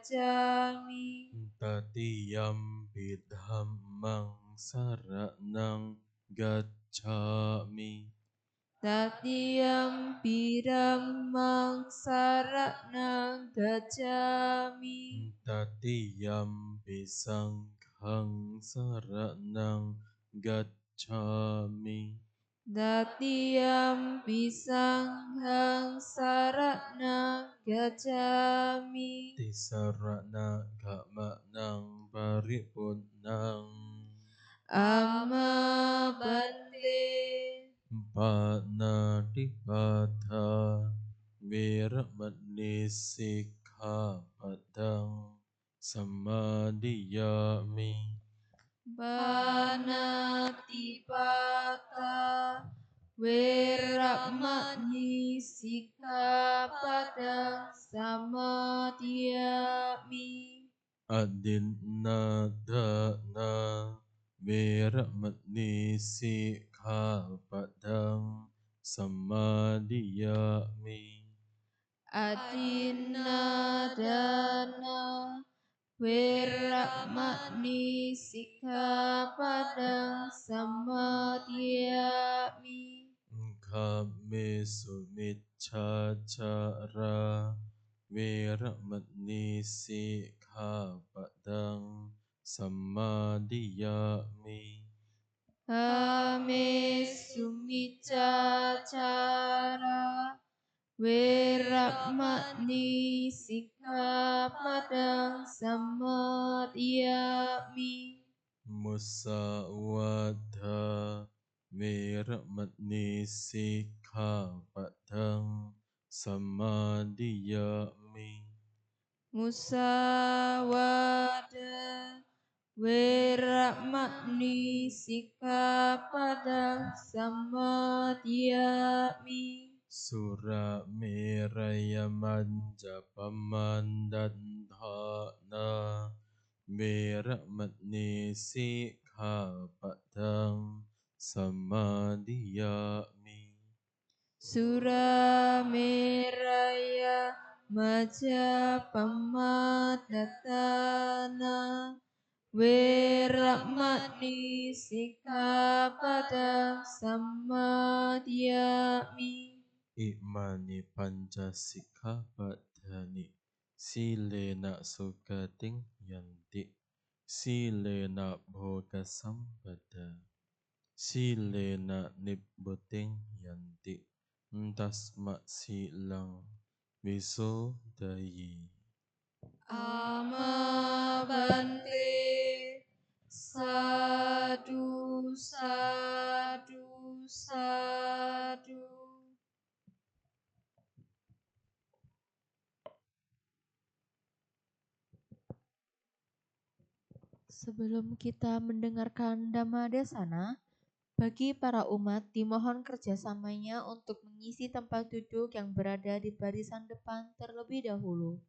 gacchami. Tatiyampi dhammang saranang gacchami. Tatiyampi dhammang saranang gacchami. Tatiyampi sanghang saranang gacchami. Tatiyampi sanghang saranang gacchami. Tisarana gamanang paripurnang. Amma bante. Panatipatha Viramani Sikkhapadang Samadhiyami. Panatipata Weramani Sikkhapadang Samadhiyami. Adinadana Viramani Sikkhapadang Samadhiyami. Adinadana Weramani Sikkhapadang Samadhiyami. Kammesu Miccacara Viramani Sikkhapadang Samadhiyami. Kamesu Miccacara Weramani Sikkhapadang Samadhiyami. Musawada Viramani Sikkhapadang Samadhiyami. Musawada Weramani Sikkhapadang Samadhiyami. Surameraya Manjapamandandhana Viramani Sikkhapadang Samadhiyami. Surameraya Majapahmadana Weramani Sikkhapadang Samadhiyami. Imani Pancasikkhapadani Silena Sukating Yanti Silena Bhoga Sampada Silena Nibbuting Yanti Tasma Silang Visuddhayi. Amma bante. Sadu, sadu, sadu. Sebelum kita mendengarkan Dhammadesana, bagi para umat dimohon kerjasamanya untuk mengisi tempat duduk yang berada di barisan depan terlebih dahulu.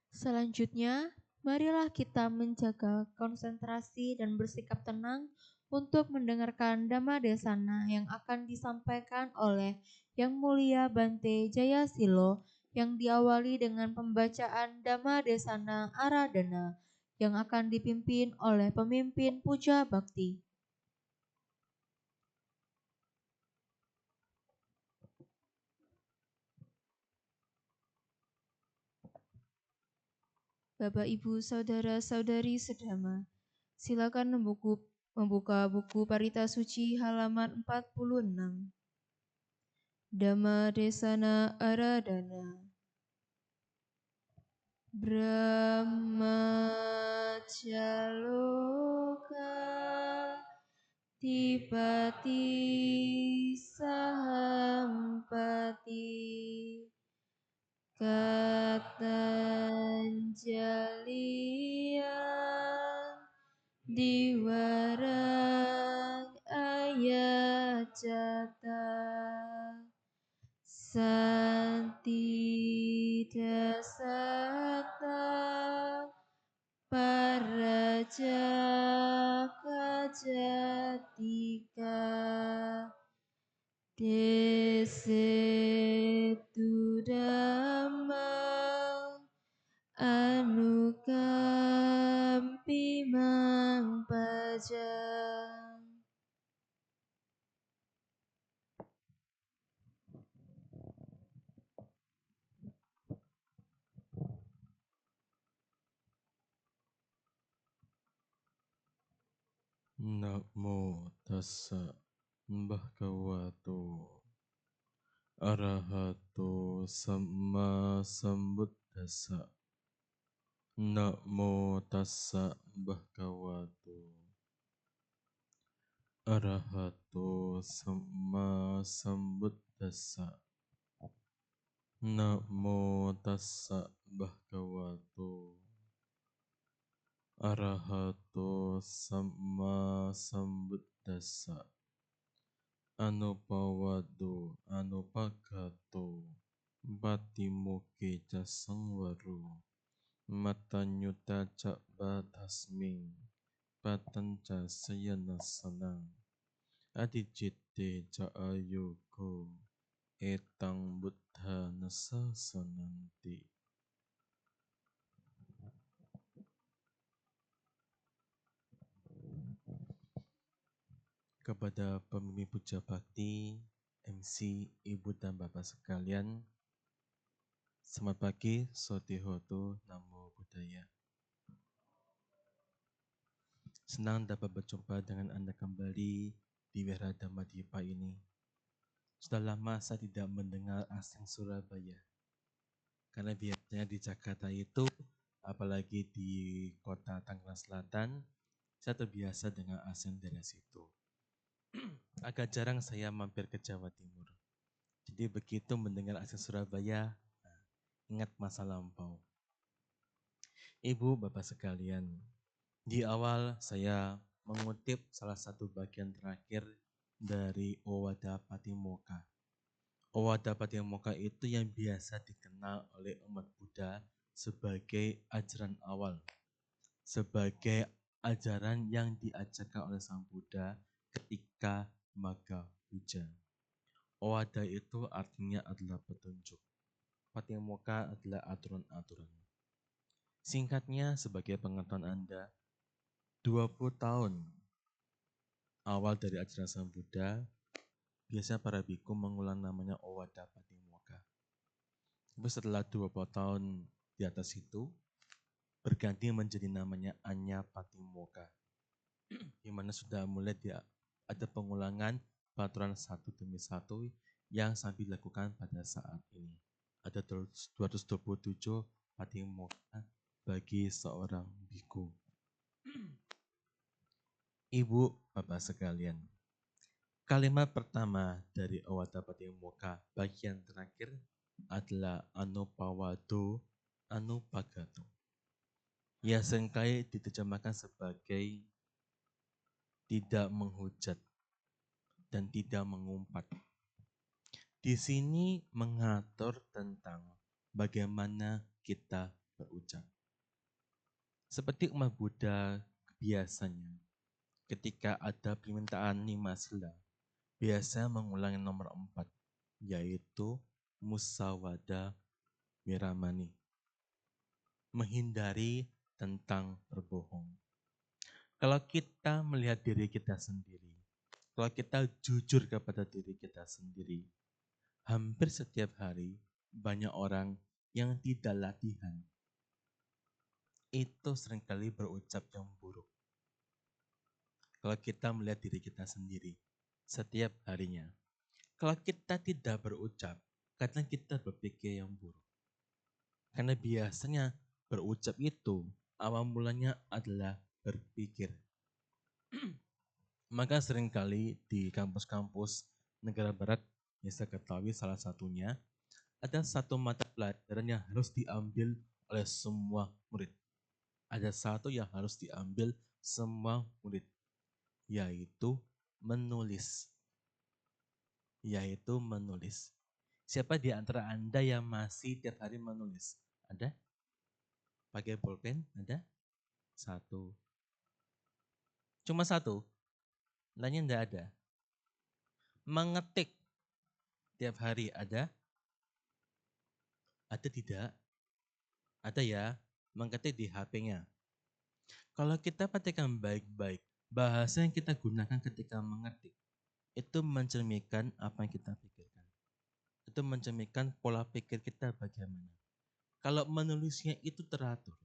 Selanjutnya, marilah kita menjaga konsentrasi dan bersikap tenang untuk mendengarkan Dhammadesana yang akan disampaikan oleh Yang Mulia Bante Jayasilo yang diawali dengan pembacaan Dhammadesana Aradhana yang akan dipimpin oleh pemimpin Puja Bakti. Bapak, Ibu, Saudara-saudari sedama, silakan membuka buku Parita Suci halaman 46. Dhammadesana Aradhana. Brahmacaloka Tipati Sahampati Katanjalian Diwarang Ayacata Santi dasata Paraja kajatika desetu dhamma anukampi mang pajang. Namo tassa bhagavato arahato samma sambuddhassa. Namo tassa bhagavato arahato samma sambuddhassa. Namo tassa bhagavato arahato samma sambuddhassa. Anupawado anupagato Batimuke ca sangwaro Matanyuta ca batasming Patanca sayana sanang Adicitte ca ayoko Etang buddha nasa sananti. Kepada pemimpin puja bakti, MC, ibu dan bapak sekalian, selamat pagi, Sotihoto, Namo Buddhaya. Senang dapat berjumpa dengan Anda kembali di Wihara Dhammadvipa ini. Sudah lama saya tidak mendengar asing Surabaya. Karena biasanya di Jakarta itu, apalagi di kota Tangerang Selatan, saya terbiasa dengan asing dari situ. Agak jarang saya mampir ke Jawa Timur. Jadi begitu mendengar asing Surabaya, ingat masa lampau. Ibu, bapak sekalian, di awal saya mengutip salah satu bagian terakhir dari Owada Patimokkha. Owada Patimokkha itu yang biasa dikenal oleh umat Buddha sebagai ajaran awal, sebagai ajaran yang diajarkan oleh Sang Buddha ketika Magha Puja. Owada itu artinya adalah petunjuk. Patimokkha adalah aturan-aturan. Singkatnya, sebagai pengetahuan Anda, 20 tahun awal dari ajaran Sang Buddha, biasa para biku mengulang namanya Owada Patimokkha. Tapi setelah 20 tahun di atas itu, berganti menjadi namanya Anya Patimokkha. Di mana sudah mulai ada pengulangan peraturan satu demi satu yang sambil dilakukan pada saat ini. Ada 227 Patimokkha bagi seorang biku. Ibu, bapak sekalian, kalimat pertama dari Owada Patimokkha bagian terakhir adalah Anupawado Anupagato. Ya seringkali diterjemahkan sebagai tidak menghujat dan tidak mengumpat. Di sini mengatur tentang bagaimana kita berucap. Seperti umat Buddha biasanya, ketika ada permintaan 5 sila, biasa mengulangi nomor 4, yaitu musawada wiramani. Menghindari tentang berbohong. Kalau kita melihat diri kita sendiri, kalau kita jujur kepada diri kita sendiri, hampir setiap hari banyak orang yang tidak latihan. Itu seringkali berucap yang buruk. Kalau kita melihat diri kita sendiri setiap harinya. Kalau kita tidak berucap, kadang kita berpikir yang buruk. Karena biasanya berucap itu awal mulanya adalah berpikir. Maka seringkali di kampus-kampus negara barat, yang saya ketahui salah satunya, ada satu mata pelajaran yang harus diambil oleh semua murid. Ada satu yang harus diambil semua murid, yaitu menulis. Yaitu menulis. Siapa di antara Anda yang masih tiap hari menulis? Ada? Pakai pulpen? Ada? Satu. Cuma satu, lainnya enggak ada. Mengetik tiap hari ada? Ada tidak? Ada ya, mengetik di HP-nya. Kalau kita perhatikan baik-baik, bahasa yang kita gunakan ketika mengetik, itu mencerminkan apa yang kita pikirkan. Itu mencerminkan pola pikir kita bagaimana. Kalau menulisnya itu teratur,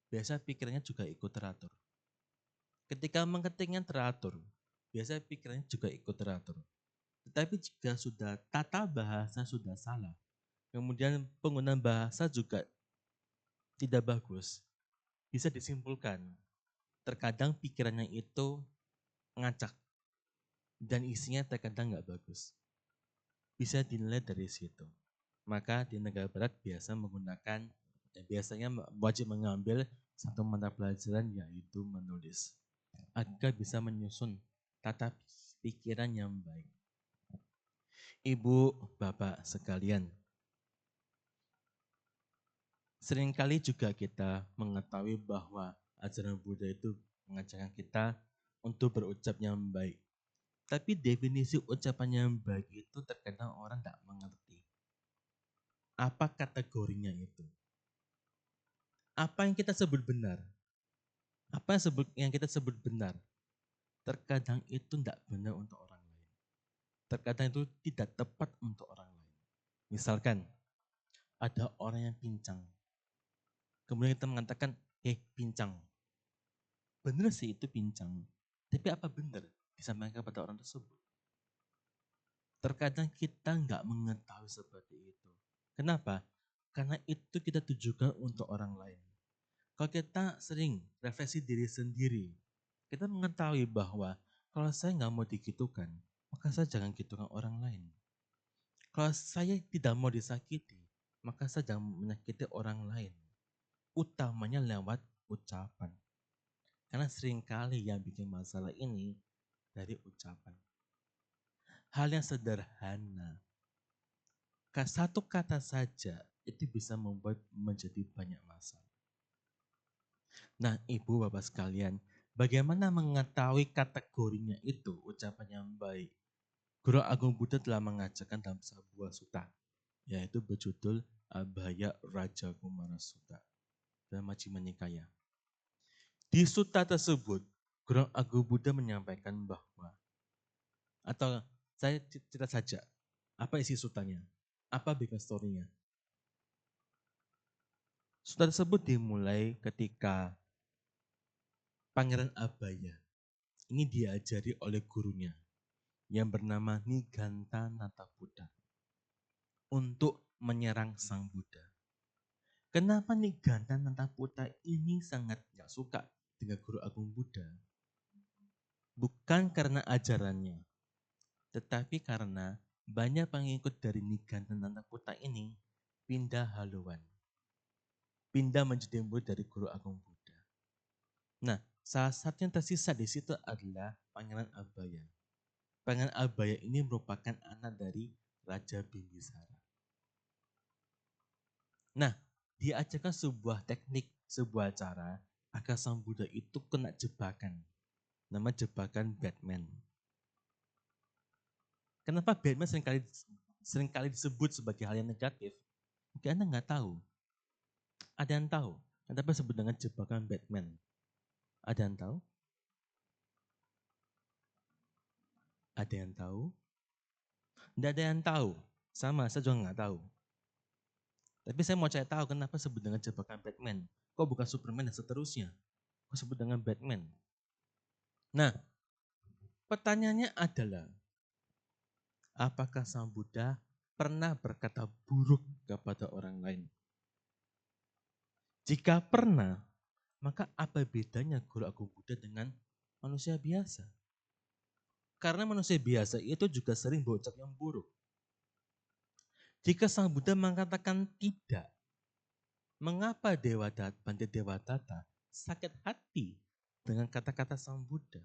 biasa pikirannya juga ikut teratur. Ketika mengetiknya teratur, biasa pikirannya juga ikut teratur. Tetapi jika sudah tata bahasa sudah salah, kemudian penggunaan bahasa juga tidak bagus, bisa disimpulkan. Terkadang pikirannya itu ngacak dan isinya terkadang nggak bagus. Bisa dinilai dari situ. Maka di negara barat biasa menggunakan, biasanya wajib mengambil satu mata pelajaran yaitu menulis. Agar bisa menyusun tata pikiran yang baik. Ibu, bapak sekalian, seringkali juga kita mengetahui bahwa ajaran Buddha itu mengajarkan kita untuk berucap yang baik. Tapi definisi ucapan yang baik itu terkadang orang tidak mengerti. Apa kategorinya itu? Apa yang kita sebut benar? Apa yang kita sebut benar? Terkadang itu tidak benar untuk orang lain. Terkadang itu tidak tepat untuk orang lain. Misalkan, ada orang yang pincang. Kemudian kita mengatakan, pincang. Benar sih itu pincang. Tapi apa benar disampaikan kepada orang tersebut? Terkadang kita nggak mengetahui seperti itu. Kenapa? Karena itu kita tujukan untuk orang lain. Kalau kita sering refleksi diri sendiri, kita mengetahui bahwa kalau saya nggak mau digitukan, maka saya jangan gitukan orang lain. Kalau saya tidak mau disakiti, maka saya jangan menyakiti orang lain. Utamanya lewat ucapan. Karena seringkali yang bikin masalah ini dari ucapan. Hal yang sederhana. Satu kata saja itu bisa membuat menjadi banyak masalah. Nah, ibu bapak sekalian, bagaimana mengetahui kategorinya itu ucapan yang baik? Guru Agung Buddha telah mengajarkan dalam sebuah sutta, yaitu berjudul Abhaya Raja Kumara Sutta dalam Majjhima Nikaya. Di sutta tersebut, Guru Agung Buddha menyampaikan bahwa, atau saya cerita saja, apa isi suttanya, apa background story-nya. Sutta tersebut dimulai ketika Pangeran Abhaya ini diajari oleh gurunya yang bernama Niganta Natabuddha untuk menyerang Sang Buddha. Kenapa Niganta Natabuddha ini sangat gak suka dengan Guru Agung Buddha? Bukan karena ajarannya, tetapi karena banyak pengikut dari Niganta Natabuddha ini pindah haluan. Pindah menjadi murid dari Guru Agung Buddha. Nah, salah satu yang tersisa di situ adalah Pangeran Abhaya. Pangeran Abhaya ini merupakan anak dari Raja Bimbisara. Nah, diajarkan sebuah teknik, sebuah cara agar Sang Buddha itu kena jebakan. Nama jebakan Batman. Kenapa Batman seringkali disebut sebagai hal yang negatif? Mungkin Anda nggak tahu. Ada yang tahu? Kenapa disebut dengan jebakan Batman? Ada yang tahu? Ada yang tahu? Tidak ada yang tahu. Sama, saya juga nggak tahu. Tapi saya mau cari tahu kenapa disebut dengan jebakan Batman. Kok bukan Superman dan seterusnya? Kok disebut dengan Batman? Nah, pertanyaannya adalah, apakah Sang Buddha pernah berkata buruk kepada orang lain? Jika pernah, maka apa bedanya Guru Agung Buddha dengan manusia biasa? Karena manusia biasa itu juga sering berucap yang buruk. Jika Sang Buddha mengatakan tidak, mengapa Pandit Dewadatta sakit hati dengan kata-kata Sang Buddha?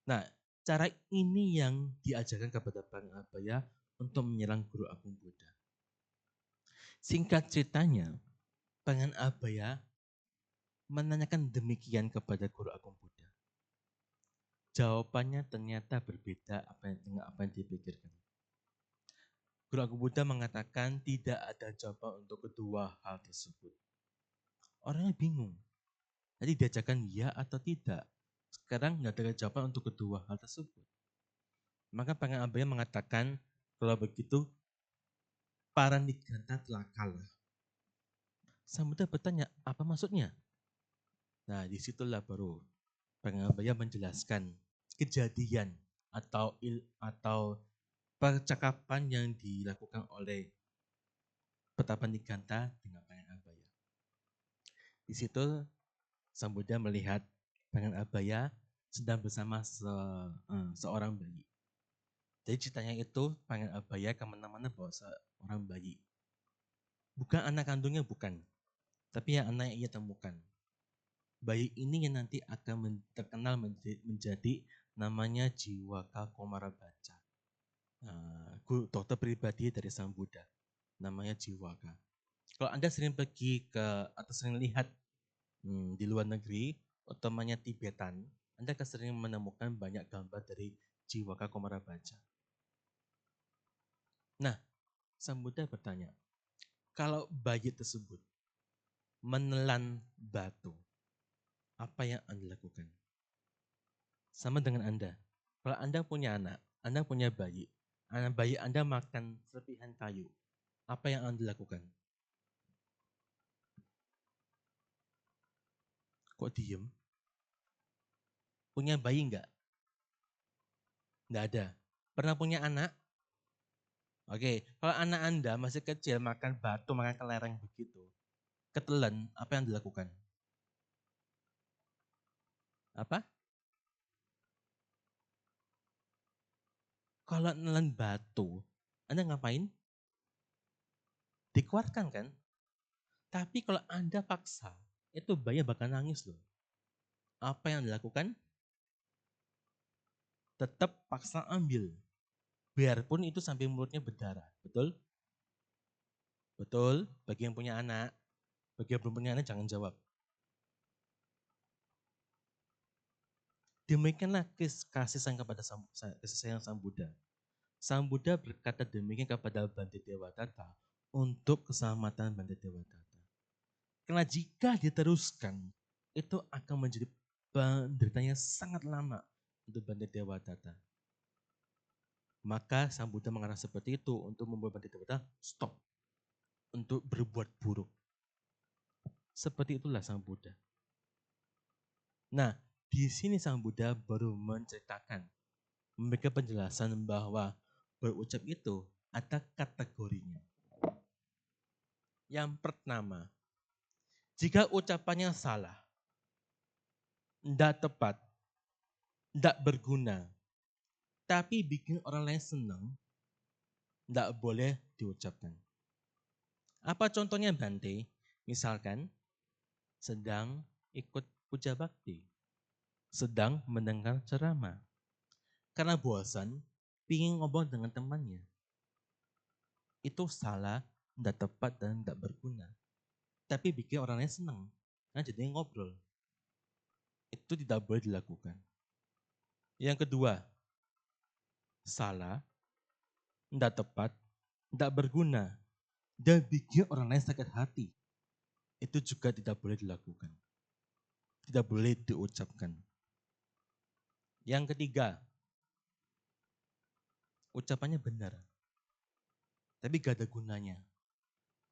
Nah, cara ini yang diajarkan kepada Pangeran Abhaya untuk menyerang Guru Agung Buddha. Singkat ceritanya, Pangeran Abhaya menanyakan demikian kepada guru agung Buddha. Jawabannya ternyata berbeda dengan apa yang dipikirkan. Guru agung Buddha mengatakan tidak ada jawaban untuk kedua hal tersebut. Orangnya bingung. Jadi diajarkan ya atau tidak. Sekarang nggak ada jawaban untuk kedua hal tersebut. Maka Pangeran Abaya mengatakan kalau begitu Paranibbana telah kalah. Sang Buddha bertanya, apa maksudnya? Nah, disitulah baru Pangeran Abaya menjelaskan kejadian atau percakapan yang dilakukan oleh Paranibbana dengan Pangeran Abaya. Di situ Sang Buddha melihat Pangeran Abaya sedang bersama seorang bayi. Jadi ceritanya itu Pangeran Abaya kemana-mana bawa seorang bayi. Bukan anak kandungnya, bukan. Tapi yang anak yang ia temukan. Bayi ini yang nanti akan terkenal menjadi namanya Jiwaka Komarabaca. Dokter pribadi dari Sang Buddha. Namanya Jiwaka. Kalau Anda sering pergi atau sering lihat di luar negeri, utamanya Tibetan, Anda akan sering menemukan banyak gambar dari Jiwaka Komarabaca. Nah, Sang Buddha bertanya, kalau bayi tersebut menelan batu, apa yang Anda lakukan? Sama dengan Anda. Kalau Anda punya anak, Anda punya bayi, anak bayi Anda makan serpihan kayu, apa yang Anda lakukan? Kok diem? Punya bayi enggak? Enggak ada. Pernah punya anak? Oke, kalau anak Anda masih kecil makan batu, makan kelereng begitu, ketelan, apa yang dilakukan? Apa? Kalau nelan batu, Anda ngapain? Dikeluarkan kan? Tapi kalau Anda paksa, itu bayi bakal nangis loh. Apa yang dilakukan? Tetap paksa ambil. Biarpun itu sampai mulutnya berdarah. Betul? Betul? Bagi yang punya anak, bagi yang belum punya anak jangan jawab. Demikianlah kasih sayang kepada kasih sayang Sang Buddha. Sang Buddha berkata demikian kepada Bantidewadatta untuk keselamatan Bantidewadatta. Karena jika diteruskan, itu akan menjadi penderitanya sangat lama untuk Bantidewadatta. Maka Sang Buddha mengatakan seperti itu untuk membuat Bantidewadatta stop untuk berbuat buruk. Seperti itulah Sang Buddha. Nah, di sini Sang Buddha baru menceritakan, memberikan penjelasan bahwa berucap itu ada kategorinya. Yang pertama, jika ucapannya salah, tidak tepat, tidak berguna, tapi bikin orang lain senang, tidak boleh diucapkan. Apa contohnya Bante? Misalkan sedang ikut puja bakti, sedang mendengar ceramah. Karena bosan, pingin ngobrol dengan temannya. Itu salah, tidak tepat, dan tidak berguna. Tapi bikin orang lain senang. Nah jadi ngobrol. Itu tidak boleh dilakukan. Yang kedua, salah, tidak tepat, tidak berguna, dan bikin orang lain sakit hati. Itu juga tidak boleh dilakukan. Tidak boleh diucapkan. Yang ketiga, ucapannya benar, tapi gak ada gunanya.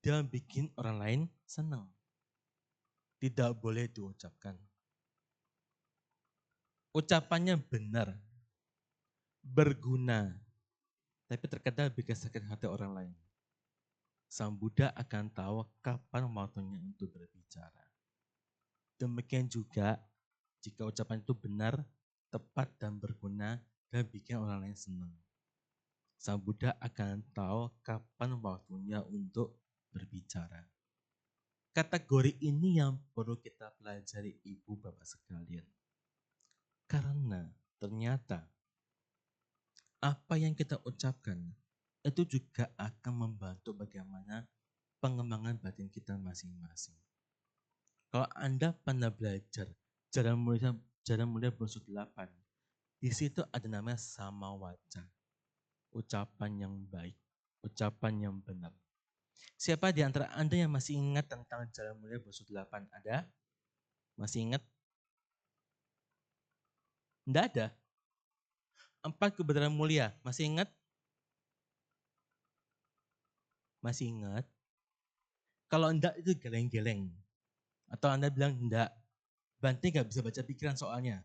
Dan bikin orang lain senang. Tidak boleh diucapkan. Ucapannya benar, berguna, tapi terkadang bikin sakit hati orang lain. Sang Buddha akan tahu kapan waktunya untuk berbicara. Demikian juga jika ucapan itu benar, tepat, dan berguna, dan bikin orang lain senang. Sang Buddha akan tahu kapan waktunya untuk berbicara. Kategori ini yang perlu kita pelajari ibu bapak sekalian. Karena ternyata apa yang kita ucapkan itu juga akan membantu bagaimana pengembangan batin kita masing-masing. Kalau Anda pernah belajar Cara Mulia Bosud 8, di situ ada namanya sama waca, ucapan yang baik, ucapan yang benar. Siapa di antara Anda yang masih ingat tentang Jalan Mulia Bosud 8? Ada? Masih ingat? Tidak ada. 4 kebenaran mulia, masih ingat? Masih ingat? Kalau enggak itu geleng-geleng. Atau Anda bilang enggak, Bante nggak bisa baca pikiran soalnya.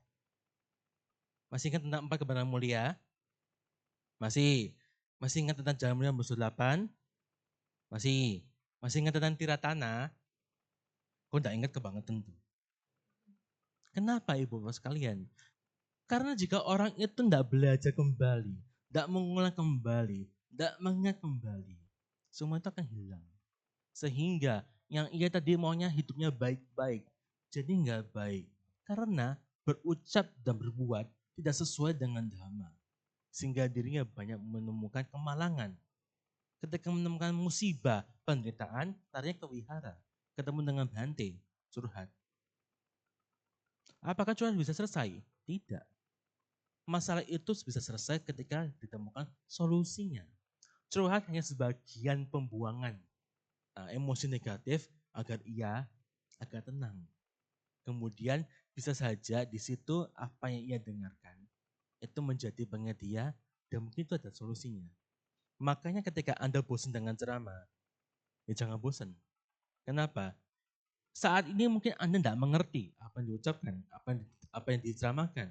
Masih ingat tentang 4 kebenaran mulia? Masih. Masih ingat tentang Jalan Mulia Bosud 8? Masih. Masih ingat tentang Tiratana? Kok enggak ingat kebangetan tuh? Kenapa ibu bapak sekalian? Karena jika orang itu tidak belajar kembali, tidak mengulang kembali, tidak mengingat kembali, semua itu akan hilang. Sehingga yang ia tadi maunya hidupnya baik-baik, jadi nggak baik. Karena berucap dan berbuat tidak sesuai dengan dhamma. Sehingga dirinya banyak menemukan kemalangan. Ketika menemukan musibah, penderitaan, larinya ke wihara. Ketemu dengan Bhante, curhat. Apakah curhat bisa selesai? Tidak. Masalah itu bisa selesai ketika ditemukan solusinya. Curhat hanya sebagian pembuangan emosi negatif agar ia agak tenang. Kemudian bisa saja di situ apa yang ia dengarkan itu menjadi pengingat dia dan mungkin itu ada solusinya. Makanya ketika Anda bosan dengan ceramah, ya jangan bosan. Kenapa? Saat ini mungkin Anda tidak mengerti apa yang diucapkan, apa yang diceramahkan.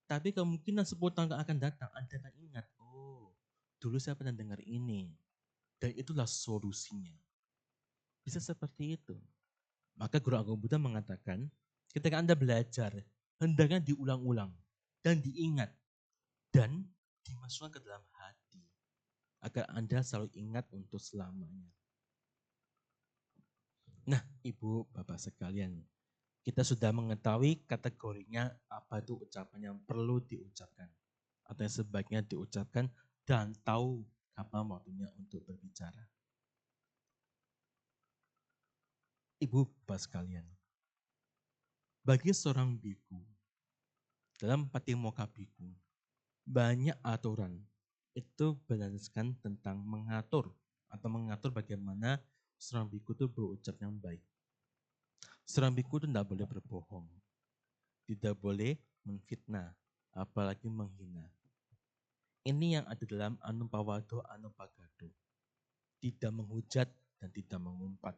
Tapi kemungkinan 10 tahun yang akan datang, Anda akan ingat, oh dulu saya pernah dengar ini. Dan itulah solusinya. Bisa seperti itu. Maka Guru Agung Buddha mengatakan, ketika Anda belajar, hendaknya diulang-ulang dan diingat. Dan dimasukkan ke dalam hati. Agar Anda selalu ingat untuk selamanya. Nah, Ibu, Bapak sekalian, kita sudah mengetahui kategorinya apa itu ucapan yang perlu diucapkan atau yang sebaiknya diucapkan dan tahu kapan waktunya untuk berbicara. Ibu bapak sekalian, bagi seorang biku dalam Patimokkha Bhikkhu banyak aturan itu berdasarkan tentang mengatur bagaimana seorang biku itu berucap yang baik. Seorang biku itu tidak boleh berbohong, tidak boleh menfitnah, apalagi menghina. Ini yang ada dalam Anuppawado Anuppagado. Tidak menghujat dan tidak mengumpat.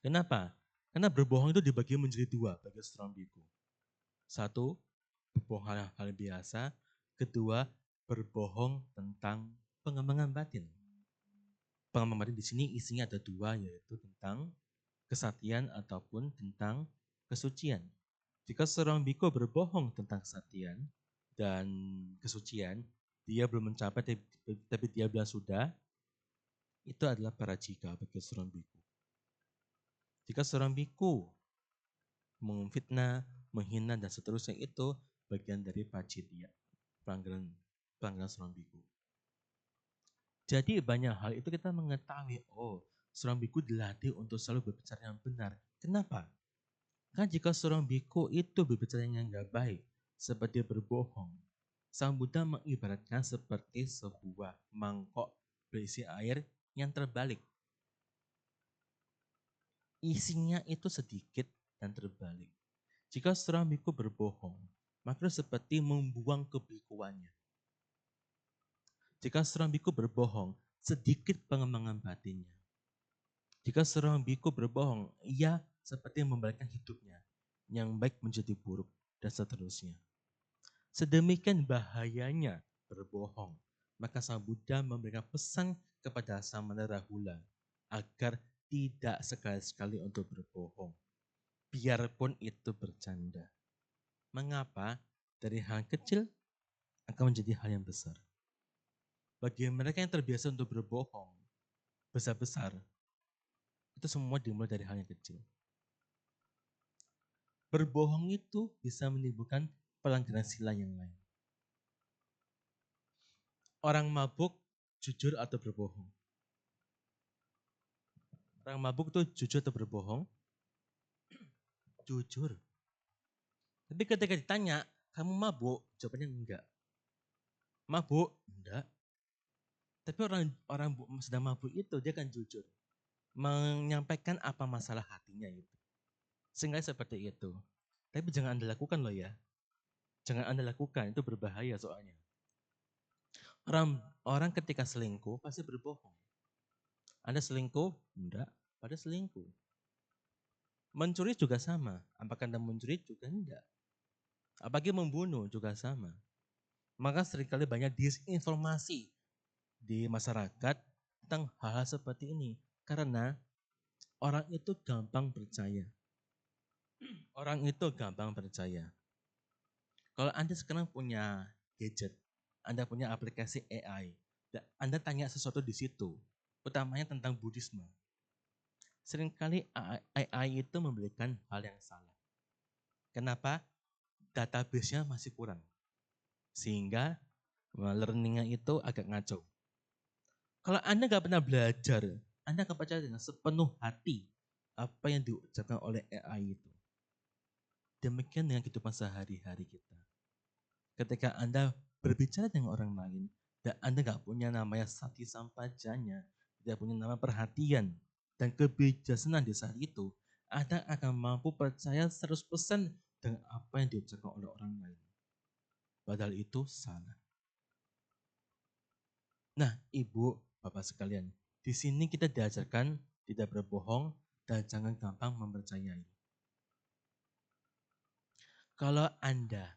Kenapa? Karena berbohong itu dibagi menjadi dua bagi seorang biku. Satu, berbohong hal biasa. Kedua, berbohong tentang pengembangan batin. Pengembangan batin di sini isinya ada dua, yaitu tentang kesatian ataupun tentang kesucian. Jika seorang biku berbohong tentang kesatian dan kesucian, dia belum mencapai tapi dia bilang sudah, itu adalah parajika bagi seorang biku. Jika seorang biku memfitnah, menghina dan seterusnya, itu bagian dari pacitya, pelanggaran seorang biku. Jadi banyak hal itu kita mengetahui, oh seorang biku dilatih untuk selalu berbicara yang benar. Kenapa? Kan jika seorang biku itu berbicara yang nggak baik, seperti berbohong, Sang Buddha mengibaratkan seperti sebuah mangkok berisi air yang terbalik. Isinya itu sedikit dan terbalik. Jika seorang biku berbohong, maka seperti membuang kebikuannya. Jika seorang biku berbohong, sedikit pengembangan batinnya. Jika seorang biku berbohong, ia seperti membalikkan hidupnya. Yang baik menjadi buruk dan seterusnya. Sedemikian bahayanya berbohong. Maka Sang Buddha memberikan pesan kepada Samana Rahula agar tidak sekali-sekali untuk berbohong. Biarpun itu bercanda. Mengapa? Dari hal kecil akan menjadi hal yang besar. Bagi mereka yang terbiasa untuk berbohong besar-besar, itu semua dimulai dari hal yang kecil. Berbohong itu bisa menimbulkan pelanggaran sila yang lain. Orang mabuk jujur atau berbohong? Orang mabuk itu jujur atau berbohong? jujur. Tapi ketika ditanya, kamu mabuk? Jawabannya enggak. Mabuk? Enggak. Tapi orang sedang mabuk itu dia akan jujur. Menyampaikan apa masalah hatinya itu. Sehingga seperti itu. Tapi jangan Anda lakukan loh ya. Jangan Anda lakukan, itu berbahaya soalnya. Orang ketika selingkuh pasti berbohong. Anda selingkuh? Enggak, pada selingkuh. Mencuri juga sama. Apakah Anda mencuri? Juga enggak. Apalagi membunuh juga sama. Maka seringkali banyak disinformasi di masyarakat tentang hal-hal seperti ini. Karena orang itu gampang percaya. Orang itu gampang percaya. Kalau Anda sekarang punya gadget, Anda punya aplikasi AI, dan Anda tanya sesuatu di situ, utamanya tentang Buddhisme. Seringkali AI itu memberikan hal yang salah. Kenapa? Database-nya masih kurang. Sehingga learning-nya itu agak ngaco. Kalau Anda nggak pernah belajar, Anda akan percaya dengan sepenuh hati apa yang diucapkan oleh AI itu. Demikian dengan kehidupan sehari-hari kita. Ketika Anda berbicara dengan orang lain, dan Anda nggak punya namanya sati sampajanya, tidak punya nama perhatian, dan kebijaksanaan di saat itu, Anda akan mampu percaya 100% dengan apa yang diucapkan oleh orang lain. Padahal itu salah. Nah, Ibu, Bapak sekalian, di sini kita diajarkan tidak berbohong dan jangan gampang mempercayai. Kalau Anda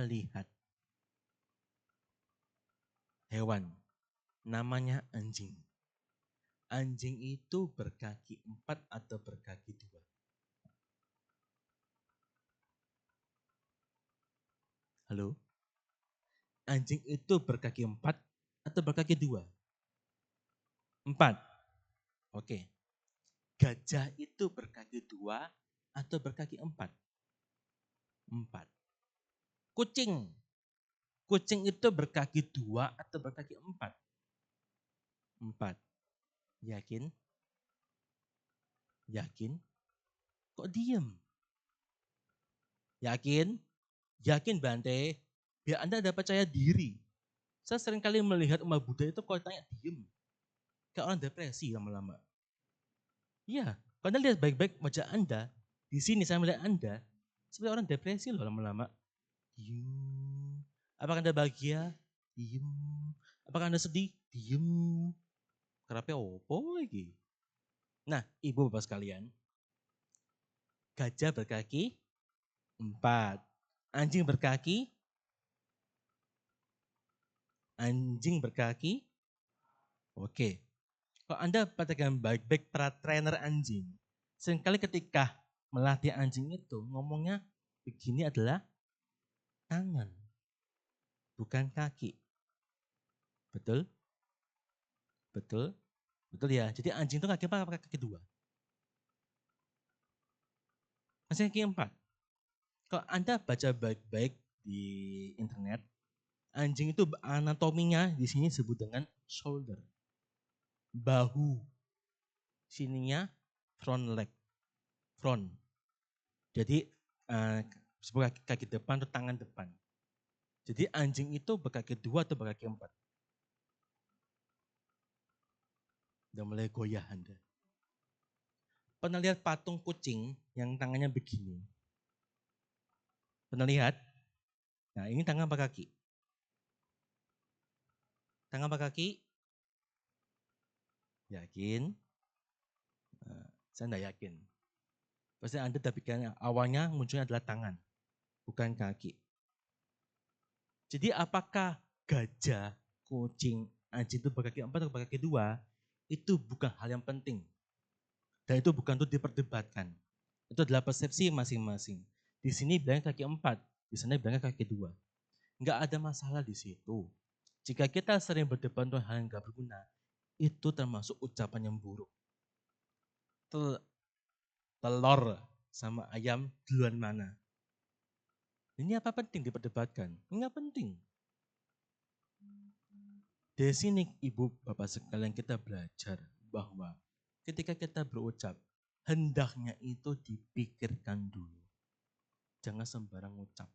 lihat hewan namanya anjing. Anjing itu berkaki 4 atau berkaki 2? Halo? Anjing itu berkaki 4 atau berkaki 2? 4. Oke. Gajah itu berkaki 2 atau berkaki 4? 4. Kucing. Kucing itu berkaki 2 atau berkaki 4? 4. Yakin? Yakin? Kok diem? Yakin? Yakin Bante? Biar Anda ada percaya diri. Saya sering kali melihat umat Buddha itu kalau tanya diem. Kayak orang depresi lama-lama. Iya, kalau Anda lihat baik-baik wajah Anda, di sini saya melihat Anda, seperti orang depresi loh lama-lama. Diem. Apakah Anda bahagia? Diem. Apakah Anda sedih? Diem. Kenapa opo lagi? Nah, Ibu Bapak sekalian, gajah berkaki 4. Anjing berkaki. Oke. Kalau Anda perhatikan baik-baik para trainer anjing, seringkali ketika melatih anjing itu ngomongnya begini adalah tangan, bukan kaki. Betul? Betul? Betul ya. Jadi anjing itu kaki apa? Kaki 2? Masih kaki 4. Kalau Anda baca baik-baik di internet, anjing itu anatominya di sini disebut dengan shoulder. Bahu. Sininya front leg. Front. Jadi sebuah kaki depan atau tangan depan. Jadi anjing itu berkaki 2 atau berkaki 4? Udah mulai goyah Anda. Pernah lihat patung kucing yang tangannya begini? Pernah lihat? Nah ini tangan apa kaki? Tangan apa kaki? Yakin? Saya enggak yakin. Pasti Anda pikirkan awalnya munculnya adalah tangan, bukan kaki. Jadi apakah gajah, kucing, anjing itu berkaki 4 atau berkaki 2? Itu bukan hal yang penting. Dan itu bukan untuk diperdebatkan. Itu adalah persepsi masing-masing. Di sini bilangnya kaki 4, di sana bilangnya kaki 2. Enggak ada masalah di situ. Jika kita sering berdebat tentang hal yang enggak berguna, itu termasuk ucapan yang buruk. Telur sama ayam duluan mana? Ini apa penting diperdebatkan? Enggak penting. Dari sini Ibu Bapak sekalian kita belajar bahwa ketika kita berucap, hendaknya itu dipikirkan dulu. Jangan sembarang ucap.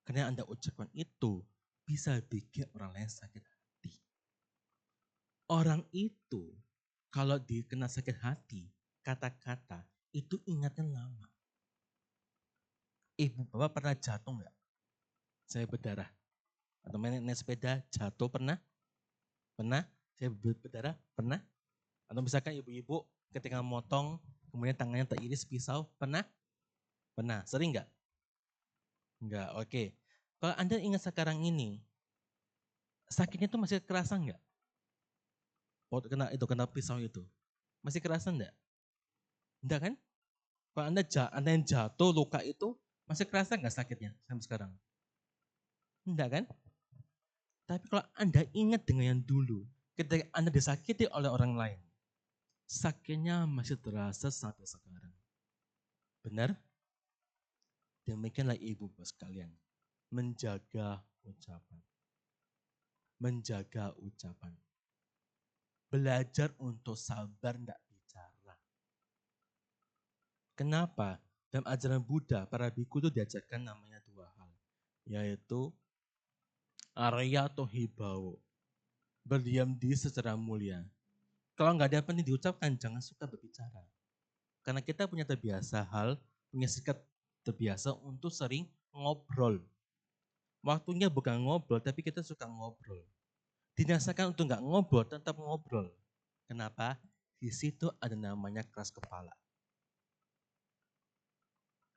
Karena yang Anda ucapkan itu bisa bikin orang lain sakit hati. Orang itu kalau dikena sakit hati, kata-kata itu ingatnya lama. Ibu bapak pernah jatuh nggak? Saya berdarah. Atau main sepeda jatuh pernah? Pernah? Saya berdarah? Pernah? Atau misalkan ibu-ibu ketika motong, kemudian tangannya teriris pisau, pernah? Pernah. Sering nggak? Enggak, oke. Kalau Anda ingat sekarang ini, sakitnya itu masih kerasa nggak? Kena pisau itu. Masih kerasa enggak? Enggak kan? Kalau Anda yang jatuh, luka itu, masih kerasa nggak sakitnya sampai sekarang? Enggak kan? Tapi kalau Anda ingat dengan yang dulu, ketika Anda disakiti oleh orang lain, sakitnya masih terasa sampai sekarang. Benar? Demikianlah ibu bapak sekalian. Menjaga ucapan. Menjaga ucapan. Belajar untuk sabar tidak bicara. Kenapa? Dalam ajaran Buddha, para biku itu diajarkan namanya dua hal. Yaitu Arya atau Hibao. Berdiam diri secara mulia. Kalau nggak ada apa yang diucapkan, jangan suka berbicara. Karena kita punya punya sikap terbiasa untuk sering ngobrol. Waktunya bukan ngobrol, tapi kita suka ngobrol. Dinasakan untuk nggak ngobrol, tetap ngobrol. Kenapa? Di situ ada namanya keras kepala.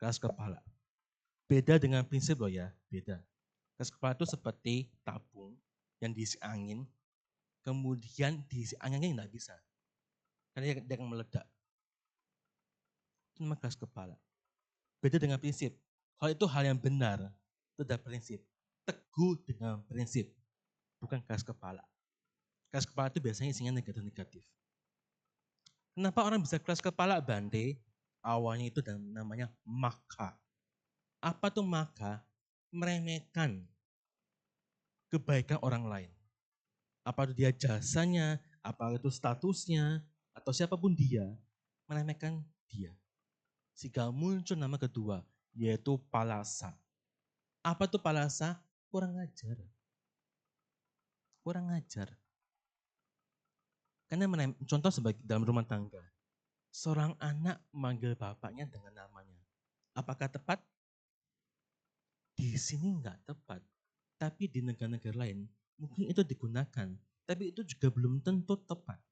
Keras kepala. Beda dengan prinsip loh ya, beda. Keras kepala itu seperti tabung yang diisi angin, kemudian diisi anginnya nggak bisa. Karena dia akan meledak. Itu namanya keras kepala. Beda dengan prinsip. Kalau itu hal yang benar, itu adalah prinsip. Teguh dengan prinsip, bukan keras kepala. Keras kepala itu biasanya isinya negatif-negatif. Kenapa orang bisa keras kepala, Bante? Awalnya itu namanya maka. Apa tuh maka? Meremehkan kebaikan orang lain. Apa itu dia jasanya, apa itu statusnya, atau siapapun dia, meremehkan dia. Sehingga muncul nama kedua, yaitu palasa. Apa tuh palasa? Kurang ajar. Kurang ajar. Karena contoh sebagai dalam rumah tangga. Seorang anak manggil bapaknya dengan namanya. Apakah tepat? Di sini enggak tepat. Tapi di negara-negara lain mungkin itu digunakan. Tapi itu juga belum tentu tepat.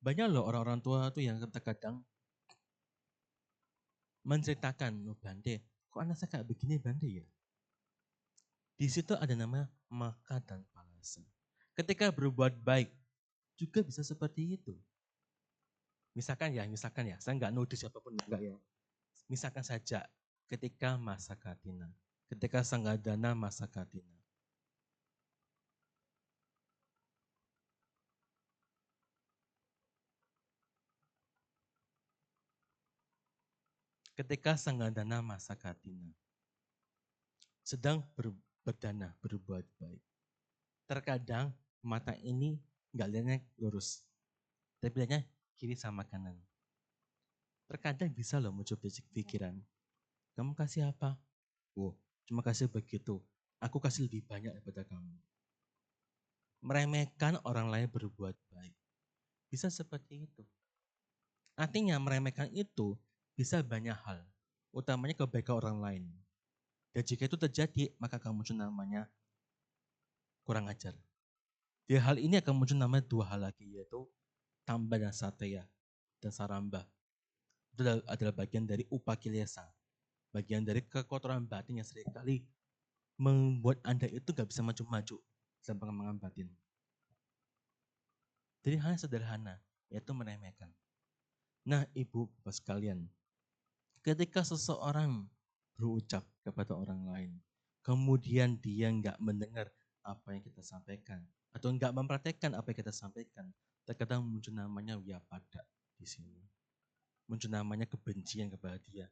Banyak loh orang-orang tua tuh yang kadang menceritakan, loh Bante, kok anak saya kayak begini Bante ya? Di situ ada nama maka dan palasa. Ketika berbuat baik juga bisa seperti itu. Misalkan ya, saya nggak nuduh siapapun enggak ya. Misalkan saja ketika masa katina, ketika Sanggadana masa katina. Ketika Sanggadana masa katina, sedang berdana, berbuat baik. Terkadang mata ini nggak lihatnya lurus, tapi lihatnya kiri sama kanan. Terkadang bisa loh muncul pikiran, kamu kasih apa? Oh, cuma kasih begitu. Aku kasih lebih banyak daripada kamu. Meremehkan orang lain berbuat baik. Bisa seperti itu. Artinya meremehkan itu bisa banyak hal. Utamanya kebaikan orang lain. Dan jika itu terjadi, maka akan muncul namanya kurang ajar. Di hal ini akan muncul namanya dua hal lagi, yaitu tamba dan satya dan saramba. Itu adalah bagian dari upakilesa. Bagian dari kekotoran batin yang seringkali membuat Anda itu gak bisa maju-maju dalam pengembangan batin. Jadi hal yang sederhana, yaitu meremehkan. Nah ibu bapak sekalian, ketika seseorang berucap kepada orang lain, kemudian dia nggak mendengar apa yang kita sampaikan, atau nggak mempraktekkan apa yang kita sampaikan, terkadang muncul namanya wiyapada di sini. Muncul namanya kebencian kepada dia.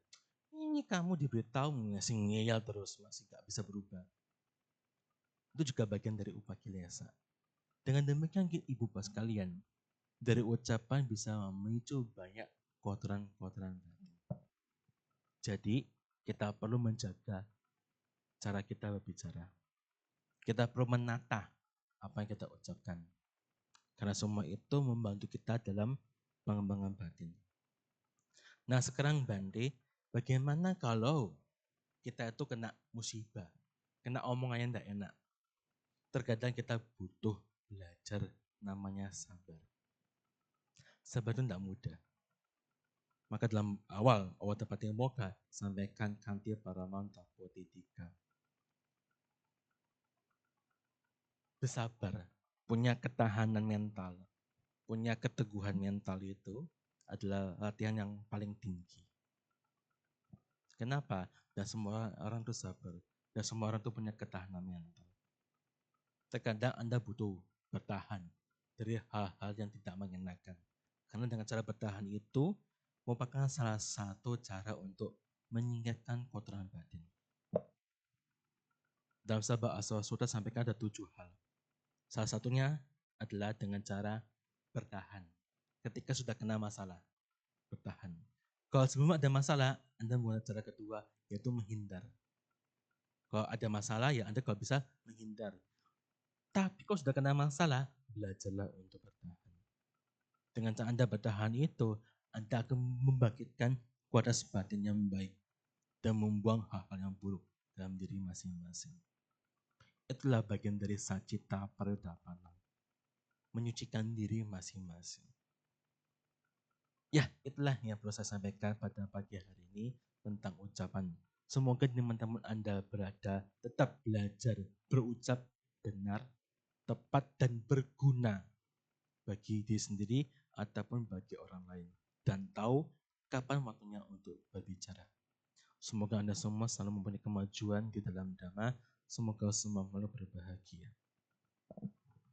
Ini kamu diberitahu masih ngeyel terus, masih nggak bisa berubah. Itu juga bagian dari upakilesa. Dengan demikian ibu bapak sekalian, dari ucapan bisa memicu banyak kotoran-kotoran batin. Jadi kita perlu menjaga cara kita berbicara. Kita perlu menata apa yang kita ucapkan. Karena semua itu membantu kita dalam pengembangan batin. Nah sekarang Bante, bagaimana kalau kita itu kena musibah, kena omongan yang tidak enak. Terkadang kita butuh belajar namanya sabar. Sabar itu tidak mudah. Maka dalam awal Tepati Moga sampaikan kanti paramanta potitika. Bersabar, punya ketahanan mental, punya keteguhan mental itu adalah latihan yang paling tinggi. Kenapa? Dan semua orang itu sabar, dan semua orang itu punya ketahanan mental. Terkadang Anda butuh bertahan dari hal-hal yang tidak mengenakan. Karena dengan cara bertahan itu merupakan salah satu cara untuk menyingkirkan kotoran batin. Dalam Sabah Aswa Sutra sampaikan ada 7 hal. Salah satunya adalah dengan cara bertahan. Ketika sudah kena masalah, bertahan. Kalau sebelum ada masalah, Anda menggunakan cara kedua, yaitu menghindar. Kalau ada masalah, ya Anda kalau bisa menghindar. Tapi kalau sudah kena masalah, belajarlah untuk bertahan. Dengan cara Anda bertahan itu, Anda akan membangkitkan kualitas batin yang baik dan membuang hal-hal yang buruk dalam diri masing-masing. Itulah bagian dari Sacita Paridapana. Menyucikan diri masing-masing. Ya, itulah yang perlu saya sampaikan pada pagi hari ini tentang ucapan. Semoga teman-teman Anda berada tetap belajar berucap benar, tepat dan berguna bagi diri sendiri ataupun bagi orang lain. Dan tahu kapan waktunya untuk berbicara. Semoga Anda semua selalu mempunyai kemajuan di dalam Dhamma. Semoga semua selalu berbahagia.